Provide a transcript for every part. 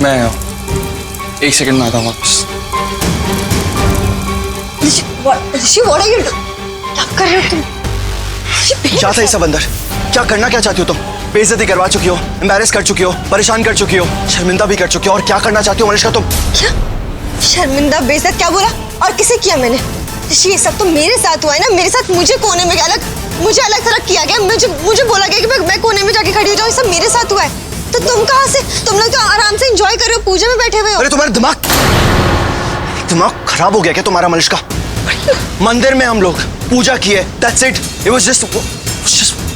मैं 1 सेकंड में आता हूँ वापस। ऋषि, what are you doing? क्या कर रहे हो तुम? क्या था ये सब अंदर? क्या करना क्या चाहती हो तुम? बेइज्जती करवा चुकी हो, एम्बैरेस कर चुकी हो, परेशान कर चुकी हो, शर्मिंदा भी कर चुकी हो, और क्या करना चाहती हो मनीषा तुम? क्या शर्मिंदा बेइज्जत क्या बोला? और किसे किया मैंने? ऋषि, ये सब तो मेरे साथ हुआ है ना, मेरे साथ। मुझे कोने में मुझे अलग थलग किया गया, मुझे बोला गया कि मैं कोने में जाके खड़ी हो जाऊँ। ये सब मेरे साथ हुआ है। तो तुम कहाँ से? तुम लोग तो आराम से एंजॉय कर रहे हो, पूजा में बैठे हुए हो। अरे तुम्हारा दिमाग खराब हो गया क्या तुम्हारा मनीषा? मंदिर में हम लोग पूजा किए, that's it. It was just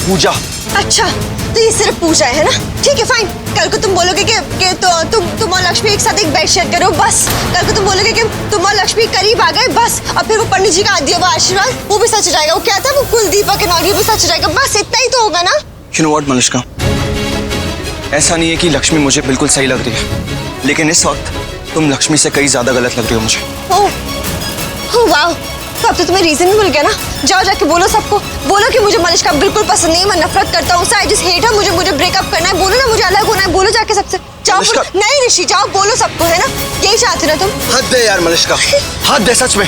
पूजा। अच्छा, तो ये सिर्फ पूजा है ना? ठीक है, फाइन। कल को तुम बोलोगे कि तुम और लक्ष्मी एक साथ एक बेड शेयर करो, बस। कल को तुम बोलोगे कि तुम और लक्ष्मी करीब आ गए, बस। और फिर वो पंडित जी का दिया हुआ आशीर्वाद, वो भी सच जाएगा। वो क्या था, वो कुलदीपक के नागी भी सच जाएगा। बस इतना ही तो होगा ना? You know what, Manisha? ऐसा नहीं है कि लक्ष्मी मुझे बिल्कुल सही लग रही है, लेकिन इस वक्त तुम लक्ष्मी से कई ज्यादा गलत लग रही हो मुझे। ओह वाह, तो अब तो तुम्हें रीजन भी मिल गया ना। जाओ जाके बोलो सबको, बोलो कि मुझे मनीषा बिल्कुल पसंद नहीं है, मैं नफरत करता हूँ उससे, आई जस्ट हेट हर। मुझे ब्रेकअप करना है। बोलो ना, मुझे अलग होना है। बोलो जाके सबसे। जाओ। नहीं ऋषि, जाओ बोलो सबको, है ना? यही चाहते ना तुम? हद है यार मनीषा, हद है सच में।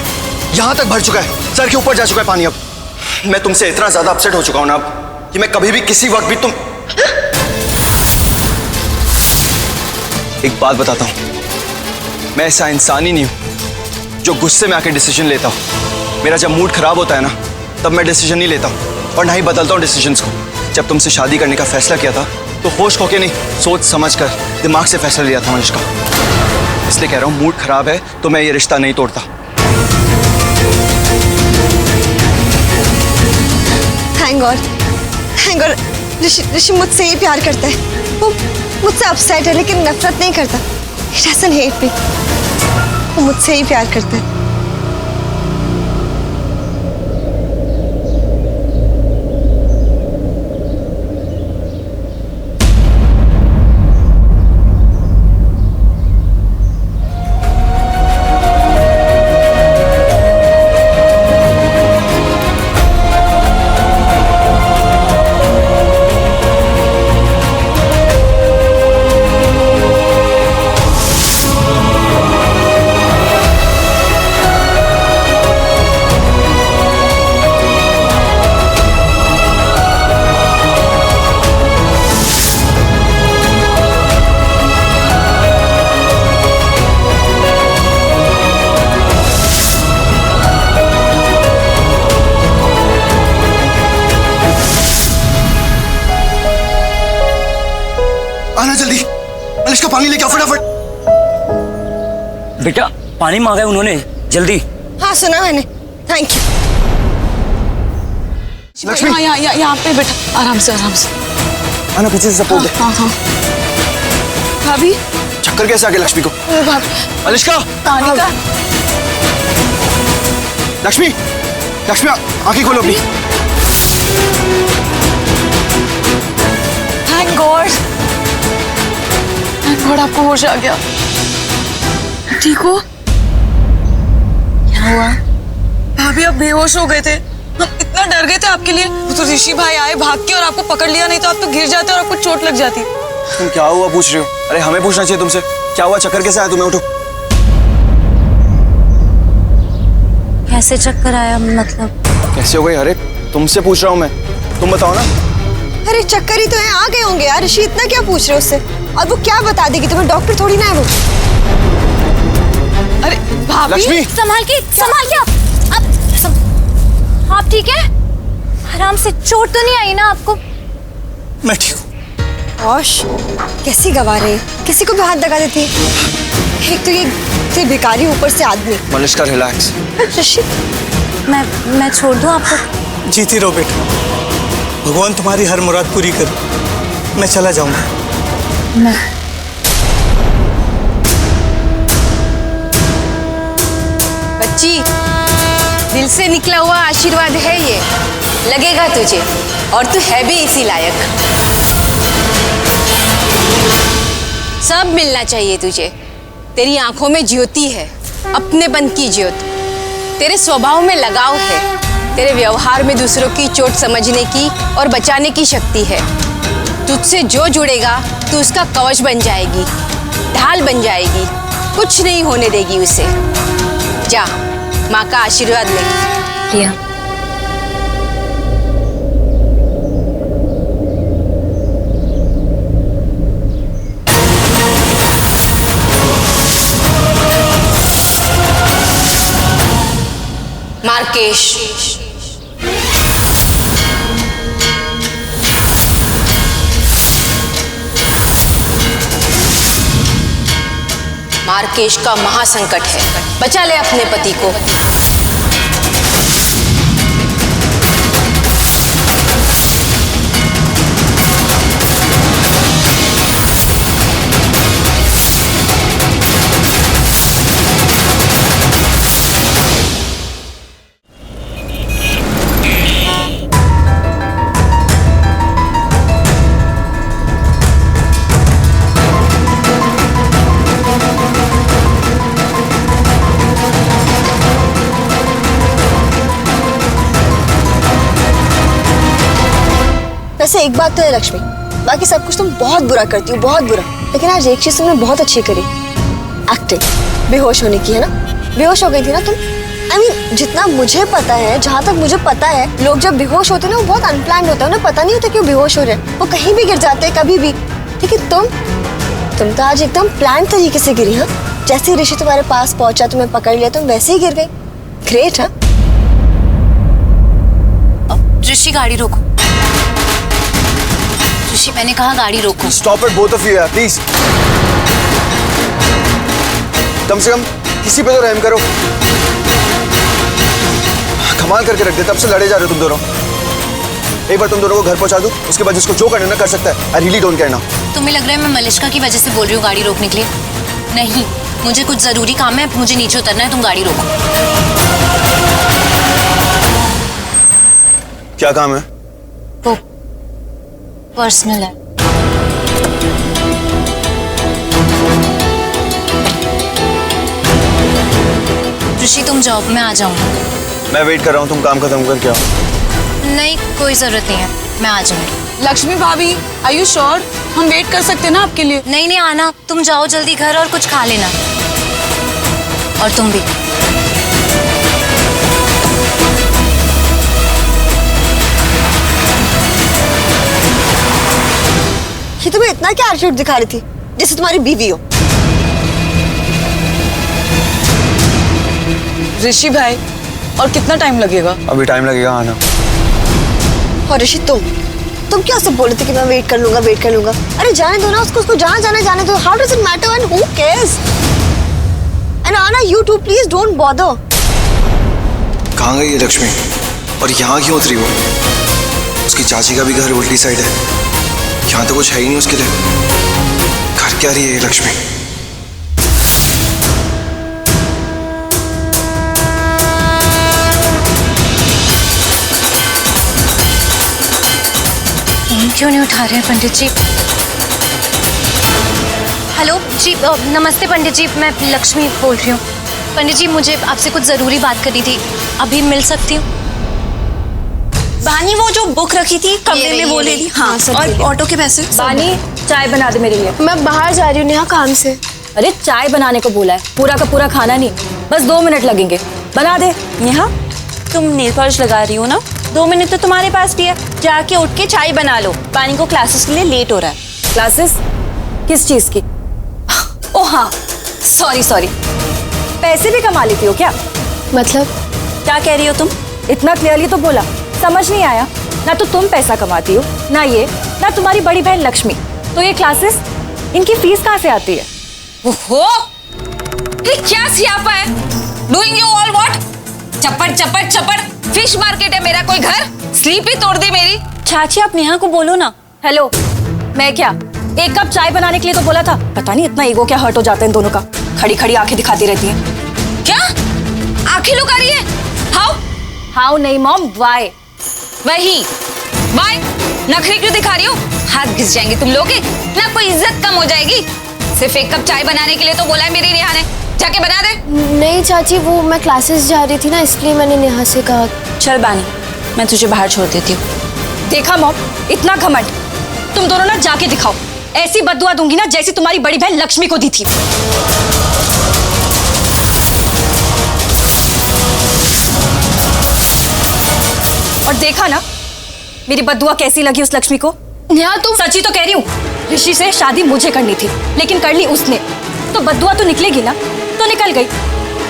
यहाँ तक भर चुका है, सर के ऊपर जा चुका है पानी। अब मैं तुमसे इतना ज्यादा अपसेट हो चुका हूँ ना अब, कि मैं कभी भी किसी वक्त भी तुम। एक बात बताता हूँ, मैं ऐसा इंसान ही नहीं हूं जो गुस्से में आके डिसीजन लेता हूं। मेरा जब मूड खराब होता है ना, तब मैं डिसीजन नहीं लेता हूं, और ना ही बदलता हूं डिसीजंस को। जब तुमसे शादी करने का फैसला किया था, तो होश होके नहीं, सोच समझ कर दिमाग से फैसला लिया था मनीषा। इसलिए कह रहा हूं, मूड खराब है तो मैं ये रिश्ता नहीं तोड़ता। थैंक गॉड ऋषि मुझसे ही प्यार करता है। वो मुझसे अपसेट है, लेकिन नफरत नहीं करता। He doesn't hate me. वो मुझसे ही प्यार करता है। आना जल्दी, मनीषा पानी लेके आओ फटाफट। बेटा पानी मांगा है उन्होंने, जल्दी। हाँ सुना मैंने, थैंक यू। लक्ष्मी यहाँ पे बेटा, आराम से आराम से। आना पीछे से सपोर्ट दे। हाँ हाँ। भाभी चक्कर कैसे आ गया लक्ष्मी को? मनीषा पानी का। लक्ष्मी आंखें खोलो अपनी। थैंक गॉड आपको होश आ गया। ठीक हो? क्या हुआ? भाभी आप बेहोश हो गए थे, हम इतना डर गए थे आपके लिए। वो तो ऋषि भाई आए भाग के और आपको पकड़ लिया, नहीं तो आप तो गिर जाते और आपको चोट लग जाती। तुम क्या हुआ पूछ रहे हो? अरे हमें पूछना चाहिए तुमसे, क्या हुआ? चक्कर कैसे आया तुम्हें? उठो। कैसे चक्कर आया? मतलब कैसे हो गई? अरे तुमसे पूछ रहा हूँ मैं, तुम बताओ ना। अरे चक्कर ही तो है, आ गए होंगे यार। ऋषि इतना क्या पूछ रहे हो उससे? और वो क्या बता देगी तुम्हें? डॉक्टर थोड़ी ना है वो। अरे भाभी लक्ष्मी संभाल के आप ठीक है? आराम से, चोट तो नहीं आई ना आपको? मैं ठीक हूँ। औश कैसी गवा रहे, किसी को भी हाथ लगा देती है। एक तो ये भिखारी, ऊपर से आदमी। मनीषा रिलैक्स। ऋषि मैं छोड़ दूं आपको? जीती रहो बेटा, भगवान तुम्हारी हर मुराद पूरी करे। मैं चला जाऊंगा। मैं बच्ची, दिल से निकला हुआ आशीर्वाद है ये, लगेगा तुझे, और तू है भी इसी लायक। सब मिलना चाहिए तुझे। तेरी आंखों में ज्योति है, अपनेपन की ज्योत। तेरे स्वभाव में लगाव है, तेरे व्यवहार में दूसरों की चोट समझने की और बचाने की शक्ति है। तुझसे जो जुड़ेगा तू उसका कवच बन जाएगी। ढाल बन जाएगी, कुछ नहीं होने देगी उसे। जा, माँ का आशीर्वाद ले। लिया। मार्केश, मार्केश का महासंकट है, बचा ले अपने पति को। वैसे एक बात तो है लक्ष्मी, बाकी सब कुछ तुम बहुत बुरा करती हो, बहुत बुरा, लेकिन आज एक चीज तुमने बहुत अच्छी करी, एक्टिंग। बेहोश होने की, है ना? बेहोश हो गई थी ना तुम। I mean, जितना मुझे पता है, जहाँ तक मुझे पता है, लोग जब बेहोश होते हैं ना वो बहुत अनप्लान्ड होता है, उन्हें पता नहीं होता क्यों बेहोश हो रहे हैं, वो कहीं भी गिर जाते हैं कभी भी। लेकिन तुम तो आज एकदम प्लान तरीके से गिरी। हाँ, जैसे ऋषि तुम्हारे पास पहुंचा, तुम्हें पकड़ लिया, तुम वैसे ही गिर गई। ग्रेट। हाँ, ऋषि गाड़ी रोको। ऋषि मैंने कहा गाड़ी रोको। Stop it both of you यार, प्लीज। कम से कम किसी पे तो रहम करो। कमाल करके रख दे, तब से लड़े जा रहे हो तुम दोनों। एक बार तुम दोनों को घर पहुंचा दूं, उसके बाद जिसको जो करना ना कर सकता है। I really don't care now. तुम्हें लग रहा है मैं मलिष्का की वजह से बोल रही हूँ गाड़ी रोकने के लिए? नहीं, मुझे कुछ जरूरी काम है, मुझे नीचे उतरना है, तुम गाड़ी रोको। क्या काम है? वो पर्सनल है। ऋषि तुम जॉब में आ जाऊंगा। मैं वेट कर रहा हूँ, तुम काम खत्म करके आओ। नहीं, कोई जरूरत नहीं है, मैं आ जाऊंगी। लक्ष्मी भाभी, आर यू श्योर? हम वेट कर सकते हैं ना आपके लिए? नहीं नहीं, आना, तुम जाओ जल्दी घर और कुछ खा लेना। और तुम भी। ये तुम्हें इतना क्या एटीट्यूड दिखा रही थी, जैसे तुम्हारी बीवी हो। ऋषि भाई, और कितना टाइम लगेगा? अभी टाइम लगेगा आना। और ऋषि तुम क्या सब बोल रहे थे कि मैं वेट कर लूंगा, वेट कर लूंगा? अरे जाने दो ना उसको जहाँ जाना जाने दो। How does it matter and who cares? And Anna, you too please don't bother. कहाँ गई है लक्ष्मी? और यहाँ क्यों उतरी वो? उसकी चाची का भी घर उल्टी साइड है, यहाँ तो कुछ है ही नहीं उसके लिए। घर क्या रही है ये लक्ष्मी? फोन क्यों नहीं उठा रहे हैं पंडित जी? हेलो जी, नमस्ते पंडित जी, मैं लक्ष्मी बोल रही हूँ। पंडित जी, मुझे आपसे कुछ जरूरी बात करनी थी, अभी मिल सकती हूँ? बानी, वो जो बुक रखी थी कमरे में वो ले ली। हाँ, और ऑटो के पैसे। बानी, चाय बना दे मेरे लिए। मैं बाहर जा रही हूँ नेहा, काम से। अरे चाय बनाने को बोला है, पूरा का पूरा खाना नहीं, बस 2 मिनट लगेंगे, बना दे। नेहा, तुम नेल पॉलिश लगा रही हो ना, 2 मिनट तो तुम्हारे पास भी है, जाके उठ के चाय बना लो, बानी को क्लासेस के लिए लेट हो रहा है। क्लासेस? किस चीज की? ओह हाँ, सॉरी। पैसे भी कमा लेती हो क्या? मतलब क्या कह रही हो तुम? इतना क्लियरली तो बोला, समझ नहीं आया? ना तो तुम पैसा कमाती हो, ना ये, ना तुम्हारी बड़ी बहन लक्ष्मी। तो ये क्लासेस, इनकी फीस कहाँ से आती है? ओहो, ये क्या सियापा है? Doing you all what? चप्पड़, फिश मार्केट है मेरा कोई घर? स्लीप ही तोड़ दी मेरी। चाची, आप नेहा को बोलो ना। हेलो, मैं क्या एक कप चाय बनाने के लिए तो बोला था। पता नहीं इतना ईगो क्या हर्ट हो जाता है इन दोनों का, खड़ी खड़ी आंखें दिखाती रहती हैं। क्या आंखें लुका रही है? हाउ नहीं मॉम, वाई? वही बाय। नखरे क्यों दिखा रही हो? हाथ घिस जाएंगे तुम लोग के, ना कोई इज्जत कम हो जाएगी। सिर्फ एक कप चाय बनाने के लिए तो बोला है मेरी नेहा ने, जाके बना दे। नहीं चाची, वो मैं क्लासेस जा रही थी ना, इसलिए मैंने नेहा से कहा। चल बानी, मैं तुझे बाहर छोड़ देती हूँ। देखा मॉम, इतना घमंड। तुम दोनों ना जाके दिखाओ, ऐसी बद्दुआ दूंगी ना जैसी तुम्हारी बड़ी बहन लक्ष्मी को दी थी। और देखा ना मेरी बद्दुआ कैसी लगी उस लक्ष्मी को। नेहा तुम सच्ची तो कह रही हूँ, ऋषि से शादी मुझे करनी थी लेकिन कर ली उसने, तो बद्दुआ तो निकलेगी ना, तो निकल गई।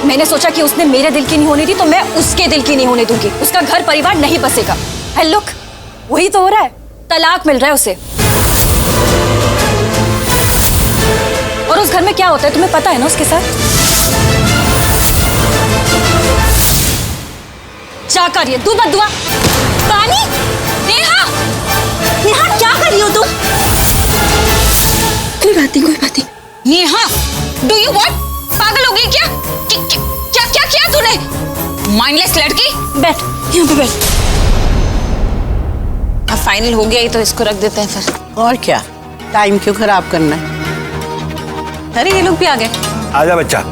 मैंने सोचा कि उसने मेरे दिल की नहीं होने दी तो मैं उसके दिल की नहीं होने दूंगी, उसका घर परिवार नहीं बसेगा। एंड लुक, वही तो हो रहा है, तलाक मिल रहा है उसे। और उस घर में क्या होता है तुम्हें पता है ना उसके साथ। क्या कर रही है तू बद्दुआ? पानी? नेहा, नेहा क्या कर रही हो तुम? कोई बात नहीं। Neha, do you what? पागल हो गई क्या? क्या क्या किया तूने? माइंडलेस लड़की। बैठ यहाँ पे बैठ। अब फाइनल हो गया ही तो इसको रख देते हैं फिर। और क्या, टाइम क्यों खराब करना है। अरे ये लोग भी आ गए। आजा बच्चा।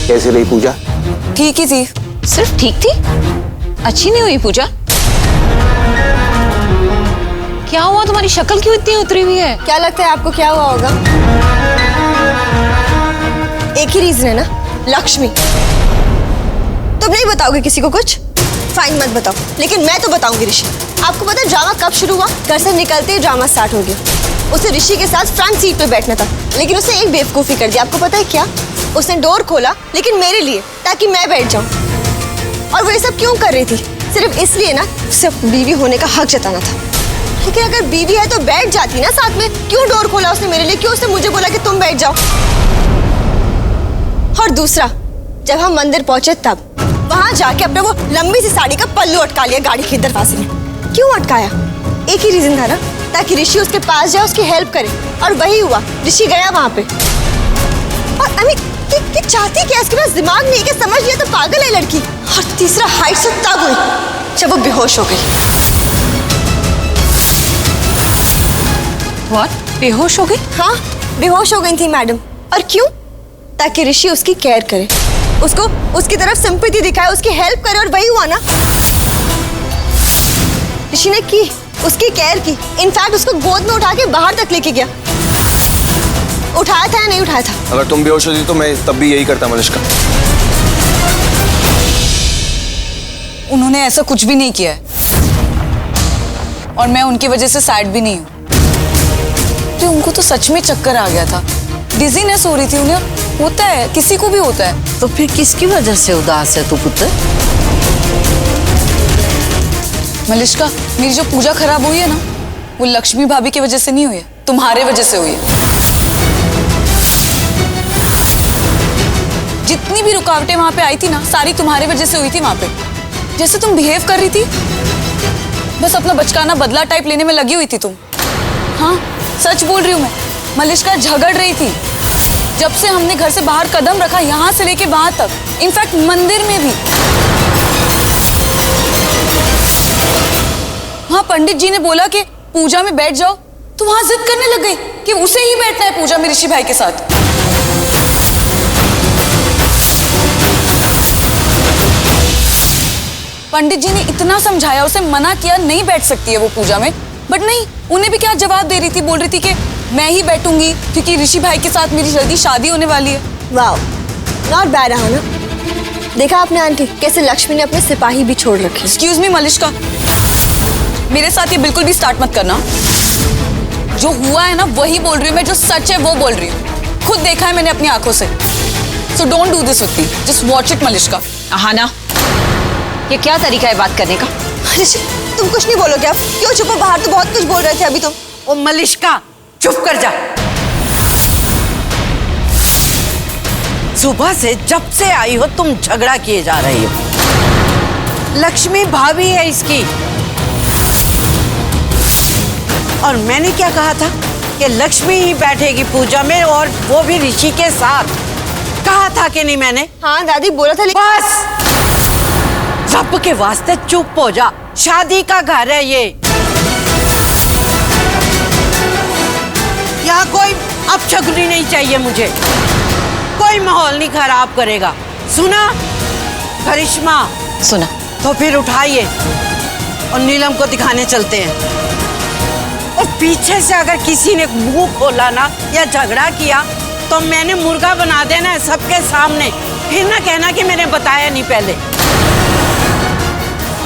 कैसी रही पूजा? ठीक ही थी। सिर्फ ठीक थी, अच्छी नहीं हुई पूजा। क्या हुआ, तुम्हारी शक्ल क्यों इतनी उतरी हुई है? क्या लगता है आपको क्या हुआ होगा? एक ही रीजन है ना, लक्ष्मी। तुम नहीं बताओगे किसी को कुछ? फाइन, मत बताओ, लेकिन मैं तो बताऊंगी ऋषि। आपको पता है ड्रामा कब शुरू हुआ? घर से निकलते ही ड्रामा स्टार्ट हो गया। उसे ऋषि के साथ फ्रंट सीट पे बैठना था, लेकिन उसने एक बेवकूफी कर दी। आपको पता है क्या? उसने डोर खोला लेकिन मेरे लिए, ताकि मैं बैठ जाऊं। और वो ये सब क्यों कर रही थी? सिर्फ इसलिए ना, सिर्फ बीवी होने का हक जताना था। लेकिन अगर बीवी है तो बैठ जाती ना साथ में। क्यों डोर खोला उसने मेरे लिए? क्यों उसने मुझे बोला कि तुम बैठ जाओ? और दूसरा, जब हम मंदिर पहुंचे तब वहां जाके अपने वो लंबी सी साड़ी का पल्लू अटका लिया गाड़ी के दरवाजे में। क्यों अटकाया? एक ही रीजन था ना, ताकि ऋषि उसके पास जाए, उसकी हेल्प करे। और वही हुआ, ऋषि गया वहां पे। और अमी कि चाहती क्या? इसके पास दिमाग नहीं है कि समझ लिया तो पागल है लड़की। और तीसरा, हाइट से तब हुई जब वो बेहोश हो गई। व्हाट? बेहोश हो गई? हाँ, बेहोश हो गई थी मैडम। और क्यों? ताकि ऋषि उसकी केयर करे, उसको उसकी तरफ सिंपैथी दिखाए, उसकी हेल्प करे। और वही हुआ ना, ऋषि ने की, उसकी केयर की। इनफैक्ट उसको गोद में उठा के बाहर तक लेके गया। उठाया था या नहीं उठाया था? अगर तुम बेहोश होती तो मैं तब भी यही करता मलिष्का। उन्होंने ऐसा कुछ भी नहीं किया है और मैं उनकी वजह से सैड भी नहीं हूँ। तो उनको तो सच में चक्कर आ गया था, डिजीनेस हो रही थी उन्हें। होता है, किसी को भी होता है। तो फिर किसकी वजह से उदास है तू पुत्र? मलिष्का, मेरी जो पूजा खराब हुई है ना, वो लक्ष्मी भाभी की वजह से नहीं हुई है, तुम्हारे वजह से हुई है। जितनी भी रुकावटें वहां पे आई थी ना, सारी तुम्हारे वजह से हुई थी। वहां पे जैसे तुम बिहेव कर रही थी, बस अपना बचकाना बदला टाइप लेने में लगी हुई थी तुम। हाँ, सच बोल रही हूँ मैं। मलिष्का झगड़ रही थी जब से हमने घर से बाहर कदम रखा, यहाँ से लेके वहां तक, इनफैक्ट मंदिर में भी। हाँ, पंडित जी ने बोला कि पूजा में बैठ जाओ, तो वहां जिद करने लग गई कि उसे ही बैठना है पूजा में ऋषि भाई के साथ। पंडित जी ने इतना समझाया, उसे मना किया, नहीं बैठ सकती है वो पूजा में, बट नहीं, उन्हें भी क्या जवाब दे रही थी, बोल रही थी कि मैं ही बैठूंगी क्योंकि ऋषि भाई के साथ मेरी जल्दी शादी होने वाली है। वाओ, नॉट बैड रहा ना। देखा आपने आंटी, कैसे लक्ष्मी ने अपने सिपाही भी छोड़ रखे। एक्सक्यूज मी मलिष्का, मेरे साथ ये बिल्कुल भी स्टार्ट मत करना। जो हुआ है ना वही बोल रही हूँ मैं, जो सच है वो बोल रही हूँ। खुद देखा है मैंने अपनी आंखों से। So don't do this with me, just watch it Malishka. Aahana, ये क्या तरीका है बात करने का? ऋषि, तुम कुछ नहीं बोलोगे आप? क्यों चुप हो? बाहर तो बहुत कुछ बोल रहे थे अभी तुम। ओ मलिष्का, चुप कर जा। सुबह से जब से आई हो तुम झगड़ा किए जा रही हो। लक्ष्मी भाभी है इसकी। और मैंने क्या कहा था कि लक्ष्मी ही बैठेगी पूजा में, और वो भी ऋषि के साथ। कहा था कि नहीं मैंने? हाँ दादी, बोला था। बस, रब के वास्ते चुप हो जा। शादी का घर है ये। यहाँ कोई अपशगुनी नहीं चाहिए मुझे। कोई माहौल नहीं खराब करेगा। सुना करिश्मा? सुना। तो फिर उठाइए, और नीलम को दिखाने चलते हैं। और पीछे से अगर किसी ने मुंह खोला ना या झगड़ा किया तो मैंने मुर्गा बना देना है सबके सामने। फिर ना कहना कि मैंने बताया नहीं पहले।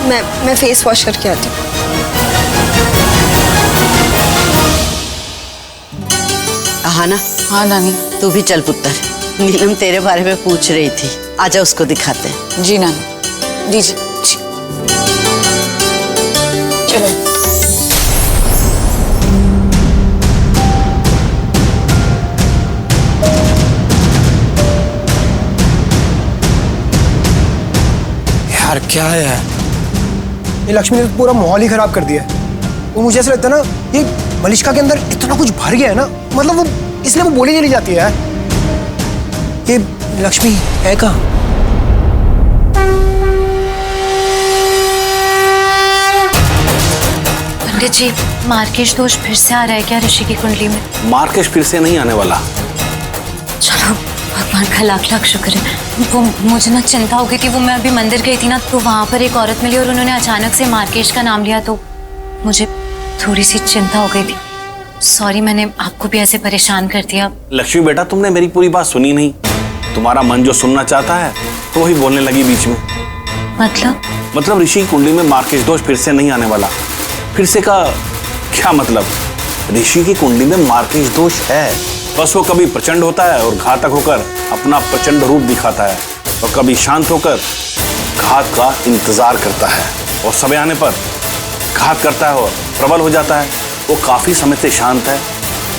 मैं फेस वॉश करके आती हूँ। आहाना, हाँ नानी। तू भी चल पुत्र, नीलम तेरे बारे में पूछ रही थी, आजा उसको दिखाते हैं। जी नानी, दीजिए। जी। चलो। यार क्या है यार, ये लक्ष्मी ने पूरा माहौल ही खराब कर दिया है। वो मुझे ऐसा लगता है ना, ये मलिष्का के अंदर इतना कुछ भर गया है ना, मतलब वो इसलिए वो बोली चली जाती है यार। ये लक्ष्मी है कहाँ? पंडित जी, मार्केश दोष फिर से आ रहा है क्या ऋषि की कुंडली में? मार्केश फिर से नहीं आने वाला। चलो भगवान का लाख लाख शुक्र है। वो मुझे ना चिंता हो गई थी। वो मैं अभी मंदिर गई थी ना, तो वहाँ पर एक औरत मिली और उन्होंने अचानक से मार्केश का नाम लिया, तो मुझे थोड़ी सी चिंता हो गई थी। सॉरी, मैंने आपको भी ऐसे परेशान कर दिया। लक्ष्मी बेटा, तुमने मेरी पूरी बात सुनी नहीं। तुम्हारा मन जो सुनना चाहता है तो वही बोलने लगी बीच में। मतलब ऋषि की कुंडली में मार्केश दोष फिर से नहीं आने वाला। फिर से का क्या मतलब? ऋषि की कुंडली में मार्केश दोष है, बस वो कभी प्रचंड होता है और घातक होकर अपना प्रचंड रूप दिखाता है, और कभी शांत होकर घात का इंतजार करता है, और समय आने पर घात करता है और प्रबल हो जाता है। वो काफी समय से शांत है,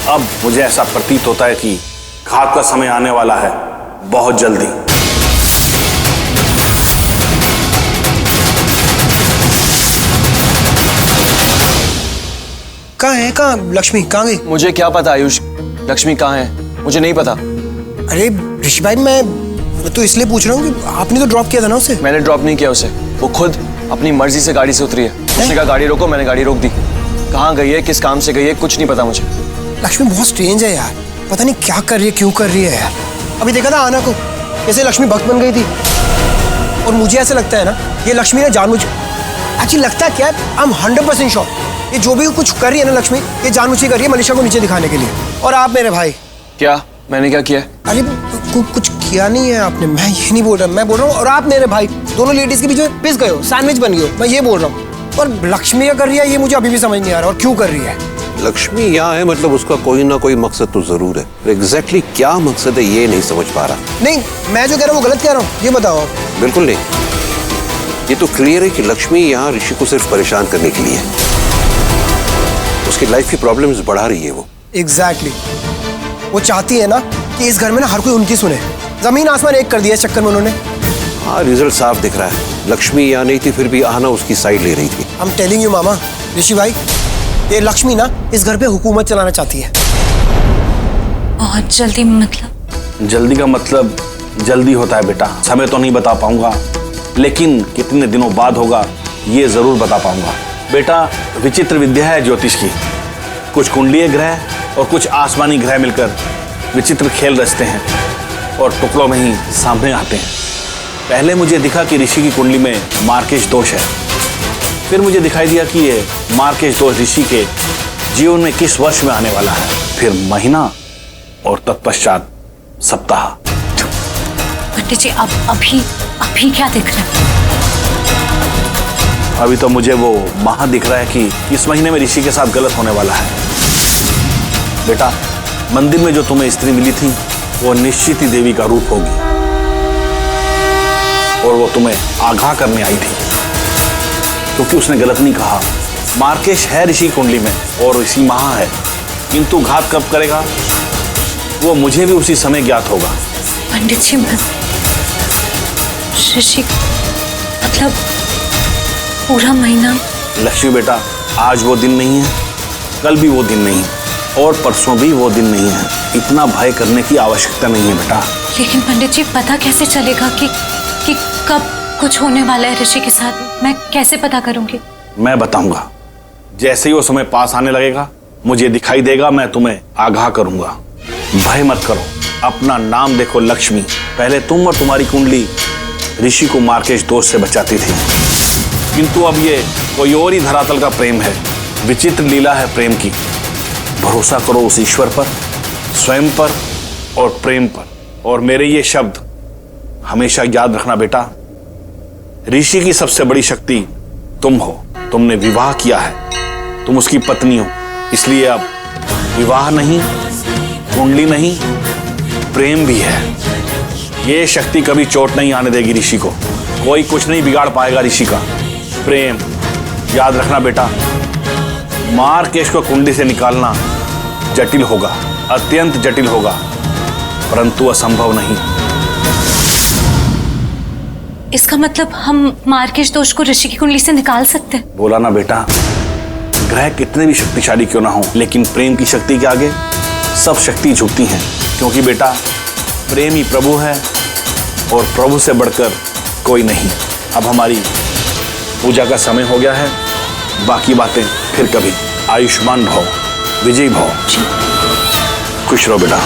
अब मुझे ऐसा प्रतीत होता है कि घात का समय आने वाला है बहुत जल्दी। कहाँ है? कहाँ लक्ष्मी? कहाँ गई? मुझे क्या पता आयुष, लक्ष्मी कहाँ है, मुझे नहीं पता। अरे ऋषि भाई, मैं तो इसलिए पूछ रहा हूँ कि आपने तो ड्रॉप किया था ना उसे। मैंने ड्रॉप नहीं किया उसे, वो खुद अपनी मर्जी से गाड़ी से उतरी है। उसने कहा गाड़ी रोको, मैंने गाड़ी रोक दी। कहाँ गई है, किस काम से गई है, कुछ नहीं पता मुझे। लक्ष्मी बहुत स्ट्रेंज है यार, पता नहीं क्या कर रही है, क्यों कर रही है यार। अभी देखा था आना को, जैसे लक्ष्मी भक्त बन गई थी। और मुझे ऐसा लगता है ना, ये लक्ष्मी ने जानबूझ, एक्चुअली लगता है क्या, आई एम 100% श्योर, ये जो भी कुछ कर रही है ना लक्ष्मी, ये जानबूझ के कर रही है मलिष्का को नीचे दिखाने के लिए। और आप मेरे भाई, क्या मैंने क्या किया? अरे कुछ किया नहीं है आपने, मैं ये नहीं बोल रहा, मैं बोल रहा हूँ और आप मेरे भाई दोनों लेडीज के बीच में पिस गए हो, सैंडविच बन गए हो, मैं ये बोल रहा हूँ। और लक्ष्मी क्या कर रही है ये मुझे अभी भी समझ नहीं आ रहा, और क्यों कर रही है। लक्ष्मी यहाँ है मतलब उसका कोई ना कोई मकसद तो जरूर है। एग्जैक्टली क्या मकसद है ये नहीं समझ पा रहा। नहीं, मैं जो कह रहा हूँ वो गलत कह रहा हूँ, ये बताओ आप। बिल्कुल नहीं, ये तो क्लियर है कि लक्ष्मी यहाँ ऋषि को सिर्फ परेशान करने के लिए, उसकी लाइफ की प्रॉब्लम्स बढ़ा रही है वो। एग्जैक्टली, वो चाहती है ना कि इस घर में ना हर कोई उनकी सुने। जमीन आसमान एक कर दिया इस चक्कर में उन्होंने। हाँ, रिजल्ट साफ दिख रहा है। लक्ष्मी यहाँ नहीं थी फिर भी आना उसकी साइड ले रही थी। I'm telling you मामा, ऋषि भाई, ये लक्ष्मी ना इस घर पे हुकूमत चलाना चाहती है। बहुत जल्दी? मतलब जल्दी का मतलब जल्दी होता है बेटा, समय तो नहीं बता पाऊंगा, लेकिन कितने दिनों बाद होगा ये जरूर बता पाऊंगा। बेटा, विचित्र विद्या है ज्योतिष की। कुछ कुंडलीय ग्रह और कुछ आसमानी ग्रह मिलकर विचित्र खेल रचते हैं और टुकड़ों में ही सामने आते हैं। पहले मुझे दिखा कि ऋषि की कुंडली में मार्केश दोष है, फिर मुझे दिखाई दिया कि ये मार्केश दोष ऋषि के जीवन में किस वर्ष में आने वाला है, फिर महीना और तत्पश्चात सप्ताह। पंडित जी, अभी क्या दिख रहा है? अभी तो मुझे वो माह दिख रहा है कि इस महीने में ऋषि के साथ गलत होने वाला है। बेटा, मंदिर में जो तुम्हें स्त्री मिली थी वो निश्चित ही देवी का रूप होगी, और वो तुम्हें आगाह करने आई थी, क्योंकि उसने गलत नहीं कहा। मार्केश है ऋषि कुंडली में और ऋषि महा है, किंतु घात कब करेगा वो मुझे भी उसी समय ज्ञात होगा। पंडित जी, ऋषि मतलब पूरा महीना? लक्ष्मी बेटा, आज वो दिन नहीं है, कल भी वो दिन नहीं है, और परसों भी वो दिन नहीं है। इतना भय करने की आवश्यकता नहीं है बेटा। लेकिन पंडित जी, पता कैसे चलेगा कि कब कुछ होने वाला है ऋषि के साथ? मैं कैसे पता करूंगी? मैं बताऊंगा, जैसे ही वो समय पास आने लगेगा मुझे दिखाई देगा, मैं तुम्हें आगाह करूंगा। भय मत करो, अपना नाम देखो लक्ष्मी। पहले तुम और तुम्हारी कुंडली ऋषि को मार्केश दोष से बचाती थी, किंतु अब ये कोई और ही धरातल का प्रेम है। विचित्र लीला है प्रेम की। भरोसा करो उस ईश्वर पर, स्वयं पर और प्रेम पर। और मेरे ये शब्द हमेशा याद रखना बेटा, ऋषि की सबसे बड़ी शक्ति तुम हो। तुमने विवाह किया है, तुम उसकी पत्नी हो, इसलिए अब विवाह नहीं, कुंडली नहीं, प्रेम भी है। ये शक्ति कभी चोट नहीं आने देगी ऋषि को। कोई कुछ नहीं बिगाड़ पाएगा ऋषि का। प्रेम याद रखना बेटा, मार्केश को कुंडली से निकालना जटिल होगा, अत्यंत जटिल होगा, परंतु असंभव नहीं। इसका मतलब हम मार्केश दोष को ऋषि की कुंडली से निकाल सकते हैं? बोला ना बेटा, ग्रह कितने भी शक्तिशाली क्यों ना हो, लेकिन प्रेम की शक्ति के आगे सब शक्ति झुकती हैं। क्योंकि बेटा प्रेम ही प्रभु है और प्रभु से बढ़कर कोई नहीं। अब हमारी पूजा का समय हो गया है, बाकी बातें फिर कभी। आयुष्मान भव, विजयी भव। खुश रहो बेटा।